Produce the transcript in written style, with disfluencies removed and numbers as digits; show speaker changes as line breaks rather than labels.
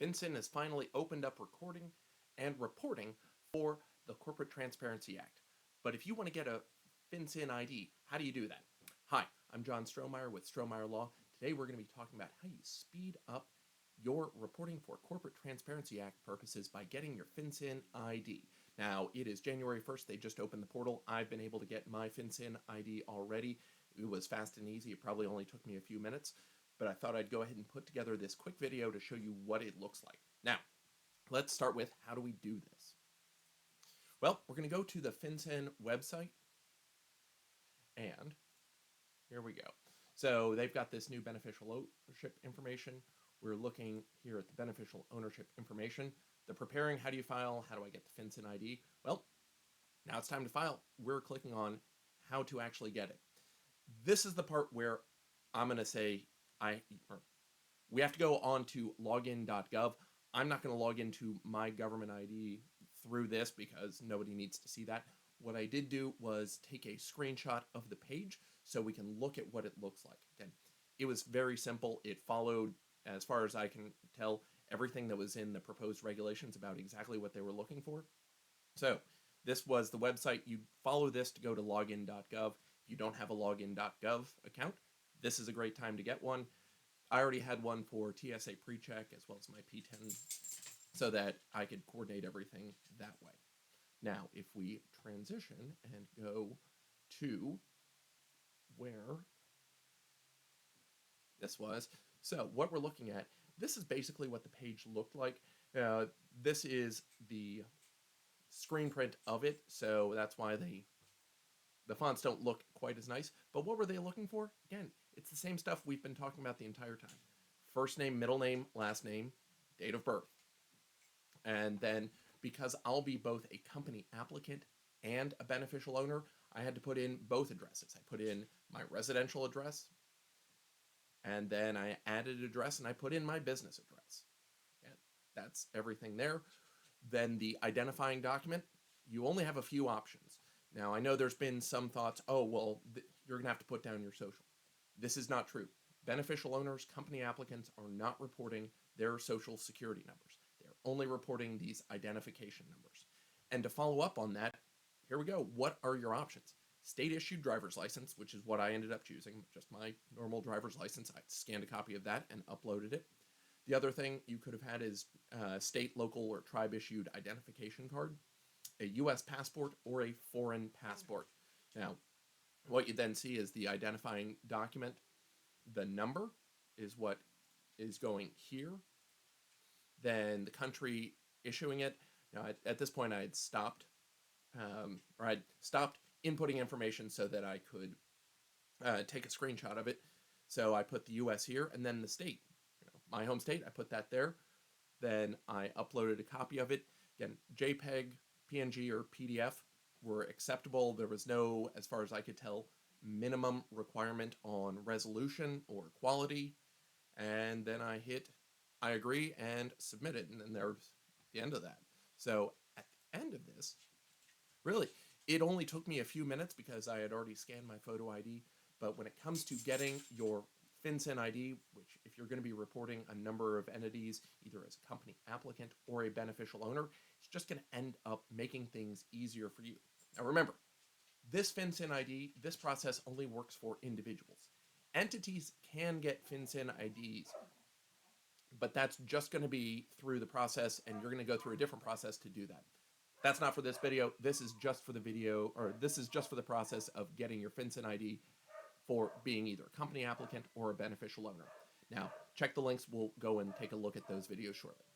FinCEN has finally opened up recording and reporting for the Corporate Transparency Act. But if you want to get a FinCEN ID, how do you do that? Hi, I'm John Strohmeyer with Strohmeyer Law. Today we're going to be talking about how you speed up your reporting for Corporate Transparency Act purposes by getting your FinCEN ID. Now, it is January 1st. They just opened the portal. I've been able to get my FinCEN ID already. It was fast and easy. It probably only took me a few minutes, but I thought I'd go ahead and put together this quick video to show you what it looks like. Now, let's start with how do we do this? Well, we're going to go to the FinCEN website, and here we go. So they've got this new beneficial ownership information. We're looking here at the beneficial ownership information. The preparing, how do you file? How do I get the FinCEN ID? Well, now it's time to file. We're clicking on how to actually get it. This is the part where I'm going to say we have to go on to login.gov. I'm not going to log into my government ID through this because nobody needs to see that. What I did do was take a screenshot of the page so we can look at what it looks like. Again, it was very simple. It followed, as far as I can tell, everything that was in the proposed regulations about exactly what they were looking for. So this was the website. You follow this to go to login.gov. If you don't have a login.gov account, this is a great time to get one. I already had one for TSA PreCheck as well as my PTIN so that I could coordinate everything that way. Now, if we transition and go to where this was, so what we're looking at, this is basically what the page looked like. This is the screen print of it, so that's why the fonts don't look quite as nice. But what were they looking for? Again, it's the same stuff we've been talking about the entire time. First name, middle name, last name, date of birth. And then because I'll be both a company applicant and a beneficial owner, I had to put in both addresses. I put in my residential address, and then I added address, and I put in my business address. And that's everything there. Then the identifying document, you only have a few options. Now, I know there's been some thoughts, oh, well, you're going to have to put down your social. This is not true. Beneficial owners, company applicants are not reporting their social security numbers. They're only reporting these identification numbers. And to follow up on that, here we go. What are your options? State-issued driver's license, which is what I ended up choosing, just my normal driver's license. I scanned a copy of that and uploaded it. The other thing you could have had is state, local, or tribe-issued identification card, a U.S. passport, or a foreign passport. Now, what you then see is the identifying document. The number is what is going here. Then the country issuing it. Now, at this point, I had stopped, inputting information so that I could take a screenshot of it. So I put the U.S. here, and then the state. My home state, I put that there. Then I uploaded a copy of it. Again, JPEG, PNG, or PDF were acceptable. There was no, as far as I could tell, minimum requirement on resolution or quality. And then I hit I agree and submit it, and then there's the end of that. So at the end of this, really, it only took me a few minutes because I had already scanned my photo ID. But when it comes to getting your FinCEN ID, which if you're going to be reporting a number of entities, either as a company applicant or a beneficial owner, it's just going to end up making things easier for you. Now remember, this FinCEN ID, this process only works for individuals. Entities can get FinCEN IDs, but that's just going to be through the process, and you're going to go through a different process to do that. That's not for this video. This is just for the video, or this is just for the process of getting your FinCEN ID for being either a company applicant or a beneficial owner. Now, check the links. We'll go and take a look at those videos shortly.